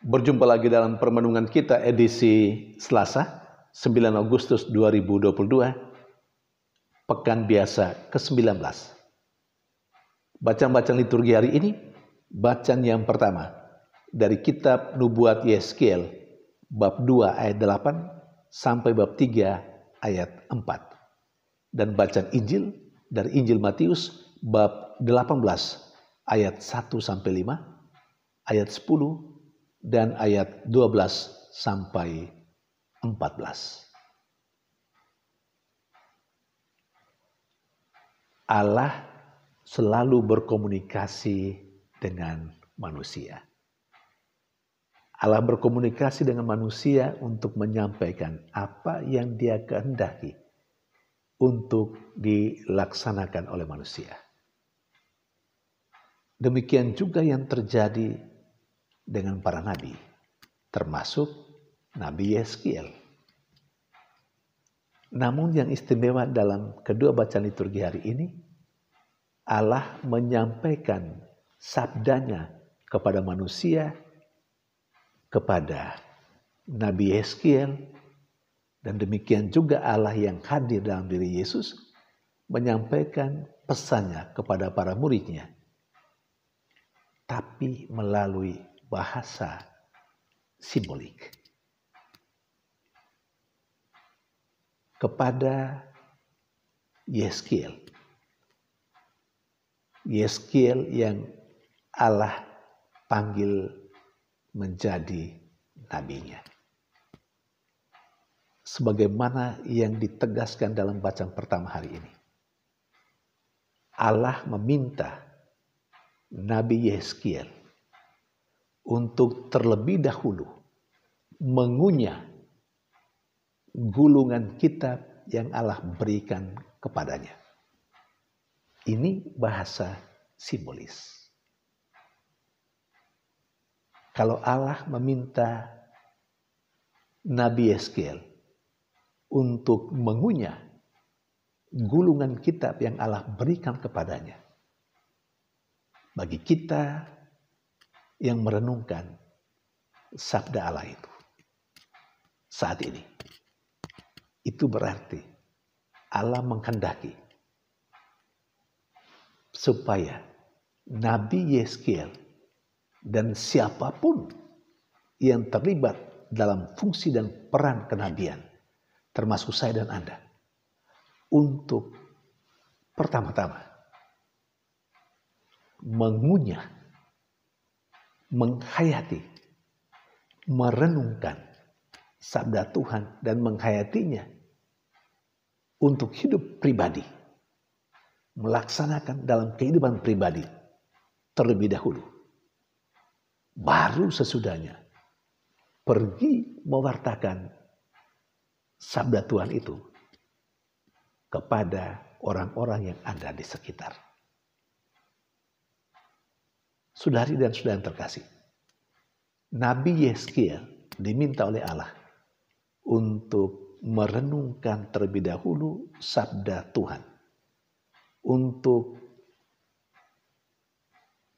Berjumpa lagi dalam permenungan kita edisi Selasa, 9 Agustus 2022, Pekan Biasa ke-19. Bacaan-bacaan liturgi hari ini, bacaan yang pertama dari kitab Nubuat Yeskiel, bab 2 ayat 8 sampai bab 3 ayat 4. Dan bacaan Injil dari Injil Matius, bab 18 ayat 1 sampai 5, ayat 10, dan ayat 12 sampai 14. Allah selalu berkomunikasi dengan manusia. Allah berkomunikasi dengan manusia untuk menyampaikan apa yang Dia kehendaki untuk dilaksanakan oleh manusia. Demikian juga yang terjadi dengan para nabi, termasuk Nabi Yeskiel. Namun yang istimewa dalam kedua bacaan liturgi hari ini, Allah menyampaikan sabdanya kepada manusia, kepada Nabi Yeskiel, dan demikian juga Allah yang hadir dalam diri Yesus menyampaikan pesannya kepada para muridnya, tapi melalui bahasa simbolik. Kepada Yeskiel. Yeskiel yang Allah panggil menjadi nabinya. Sebagaimana yang ditegaskan dalam bacaan pertama hari ini. Allah meminta Nabi Yeskiel untuk terlebih dahulu mengunyah gulungan kitab yang Allah berikan kepadanya. Ini bahasa simbolis. Kalau Allah meminta Nabi Yeskiel untuk mengunyah gulungan kitab yang Allah berikan kepadanya, bagi kita yang merenungkan sabda Allah itu saat ini, itu berarti Allah menghendaki supaya Nabi Yeskiel dan siapapun yang terlibat dalam fungsi dan peran kenabian, termasuk saya dan Anda, untuk pertama-tama mengunyah, menghayati, merenungkan sabda Tuhan dan menghayatinya untuk hidup pribadi, melaksanakan dalam kehidupan pribadi terlebih dahulu. Baru sesudahnya pergi mewartakan sabda Tuhan itu kepada orang-orang yang ada di sekitar. Saudari dan saudara yang terkasih, Nabi Yeskiel diminta oleh Allah untuk merenungkan terlebih dahulu sabda Tuhan, untuk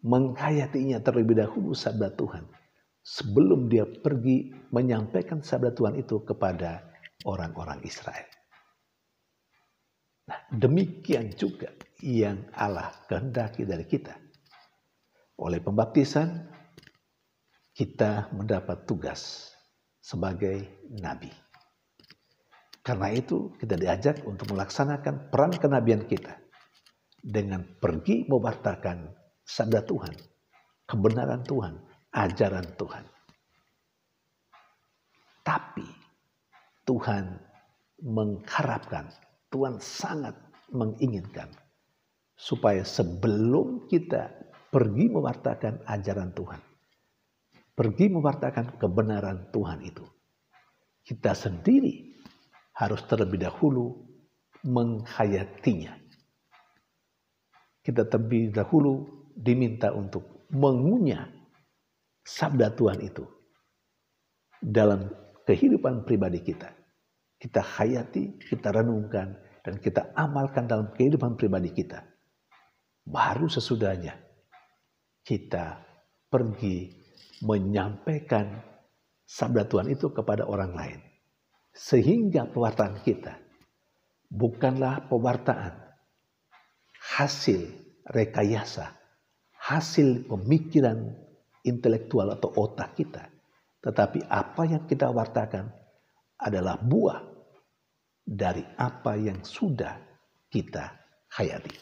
menghayatinya terlebih dahulu sabda Tuhan, sebelum dia pergi menyampaikan sabda Tuhan itu kepada orang-orang Israel. Nah, demikian juga yang Allah kehendaki dari kita. Oleh pembaptisan, kita mendapat tugas sebagai nabi. Karena itu kita diajak untuk melaksanakan peran kenabian kita dengan pergi mewartakan sabda Tuhan, kebenaran Tuhan, ajaran Tuhan. Tapi Tuhan mengharapkan, Tuhan sangat menginginkan supaya sebelum kita pergi mewartakan ajaran Tuhan, pergi mewartakan kebenaran Tuhan itu, kita sendiri harus terlebih dahulu menghayatinya. Kita terlebih dahulu diminta untuk mengunyah sabda Tuhan itu dalam kehidupan pribadi kita. Kita hayati, kita renungkan, dan kita amalkan dalam kehidupan pribadi kita. Baru sesudahnya kita pergi menyampaikan sabda Tuhan itu kepada orang lain. Sehingga pewartaan kita bukanlah pewartaan hasil rekayasa, hasil pemikiran intelektual atau otak kita. Tetapi apa yang kita wartakan adalah buah dari apa yang sudah kita hayati.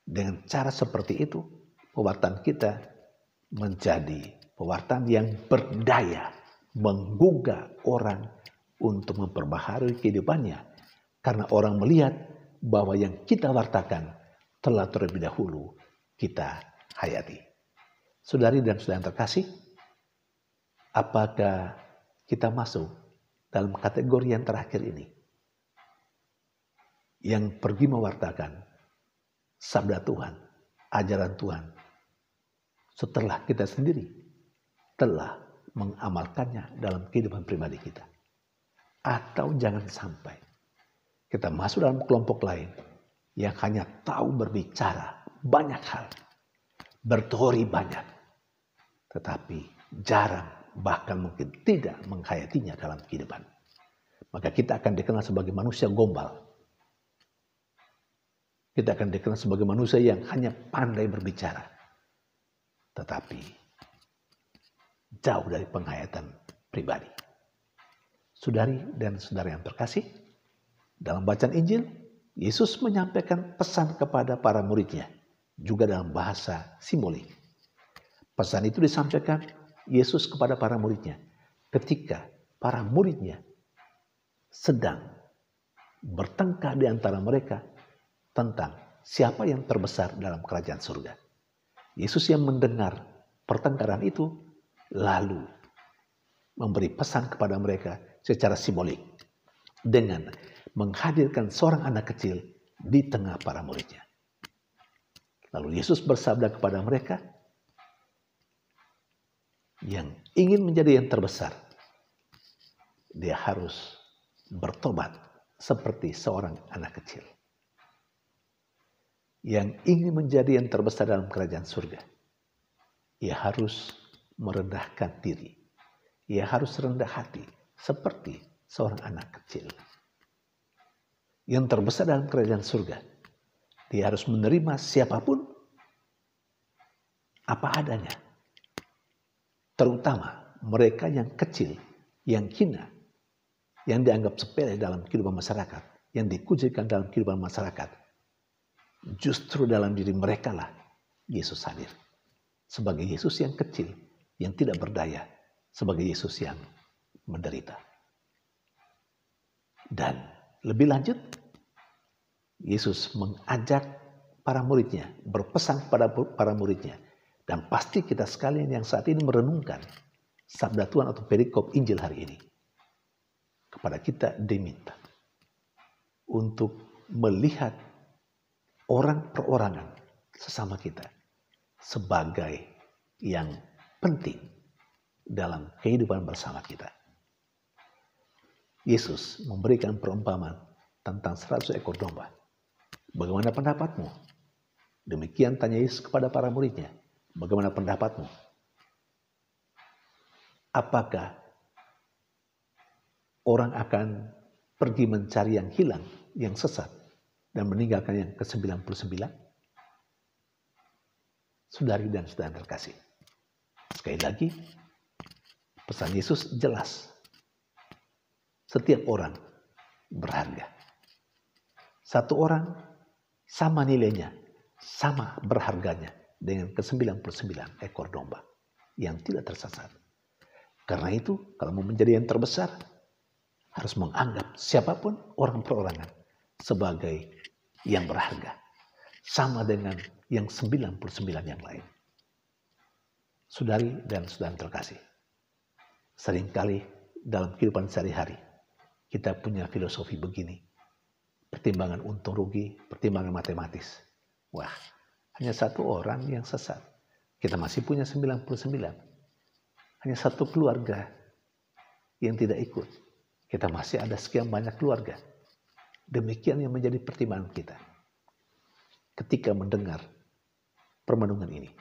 Dengan cara seperti itu, pewartaan kita menjadi pewartaan yang berdaya, menggugah orang untuk memperbaharui kehidupannya. Karena orang melihat bahwa yang kita wartakan telah terlebih dahulu kita hayati. Saudari dan saudara yang terkasih, apakah kita masuk dalam kategori yang terakhir ini? Yang pergi mewartakan sabda Tuhan, ajaran Tuhan, setelah kita sendiri telah mengamalkannya dalam kehidupan pribadi kita. Atau jangan sampai kita masuk dalam kelompok lain yang hanya tahu berbicara banyak hal, berteori banyak, tetapi jarang bahkan mungkin tidak menghayatinya dalam kehidupan. Maka kita akan dikenal sebagai manusia gombal. Kita akan dikenal sebagai manusia yang hanya pandai berbicara, tetapi jauh dari penghayatan pribadi. Saudari dan saudara yang terkasih, dalam bacaan Injil, Yesus menyampaikan pesan kepada para muridnya, juga dalam bahasa simbolik. Pesan itu disampaikan Yesus kepada para muridnya ketika para muridnya sedang bertengkar di antara mereka tentang siapa yang terbesar dalam kerajaan surga. Yesus yang mendengar pertengkaran itu lalu memberi pesan kepada mereka secara simbolik dengan menghadirkan seorang anak kecil di tengah para muridnya. Lalu Yesus bersabda kepada mereka, yang ingin menjadi yang terbesar, dia harus bertobat seperti seorang anak kecil. Yang ingin menjadi yang terbesar dalam kerajaan surga, ia harus merendahkan diri. Ia harus rendah hati seperti seorang anak kecil. Yang terbesar dalam kerajaan surga, dia harus menerima siapapun apa adanya. Terutama mereka yang kecil, yang hina, yang dianggap sepele dalam kehidupan masyarakat, yang dikucilkan dalam kehidupan masyarakat. Justru dalam diri mereka lah Yesus hadir. Sebagai Yesus yang kecil, yang tidak berdaya, sebagai Yesus yang menderita. Dan lebih lanjut, Yesus mengajak para muridnya, berpesan kepada para muridnya. Dan pasti kita sekalian yang saat ini merenungkan sabda Tuhan atau perikop Injil hari ini. Kepada kita diminta untuk melihat orang perorangan sesama kita sebagai yang penting dalam kehidupan bersama kita. Yesus memberikan perumpamaan tentang 100 ekor domba. Bagaimana pendapatmu? Demikian tanya Yesus kepada para muridnya. Bagaimana pendapatmu? Apakah orang akan pergi mencari yang hilang, yang sesat, dan meninggalkan yang ke-99? Saudari dan saudara terkasih, sekali lagi, pesan Yesus jelas. Setiap orang berharga. Satu orang sama nilainya, sama berharganya dengan ke-99 ekor domba yang tidak tersesat. Karena itu, kalau mau menjadi yang terbesar, harus menganggap siapapun orang perorangan sebagai yang berharga. Sama dengan yang 99 yang lain. Saudari dan saudara terkasih, seringkali dalam kehidupan sehari-hari, kita punya filosofi begini. Pertimbangan untung rugi, pertimbangan matematis. Wah, hanya satu orang yang sesat. Kita masih punya 99. Hanya satu keluarga yang tidak ikut. Kita masih ada sekian banyak keluarga. Demikian yang menjadi pertimbangan kita. Ketika mendengar permenungan ini,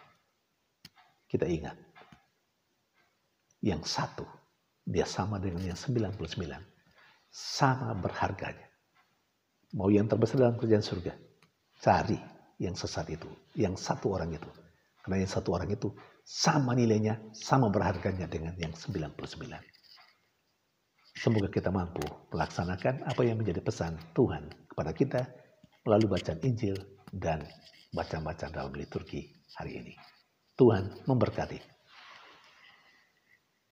kita ingat yang satu, dia sama dengan yang 99. Sama berharganya. Mau yang terbesar dalam kerajaan surga, cari yang sesat itu, yang satu orang itu. Karena yang satu orang itu sama nilainya, sama berharganya dengan yang 99. Semoga kita mampu melaksanakan apa yang menjadi pesan Tuhan kepada kita melalui bacaan Injil dan bacaan-bacaan dalam liturgi hari ini. Tuhan memberkati.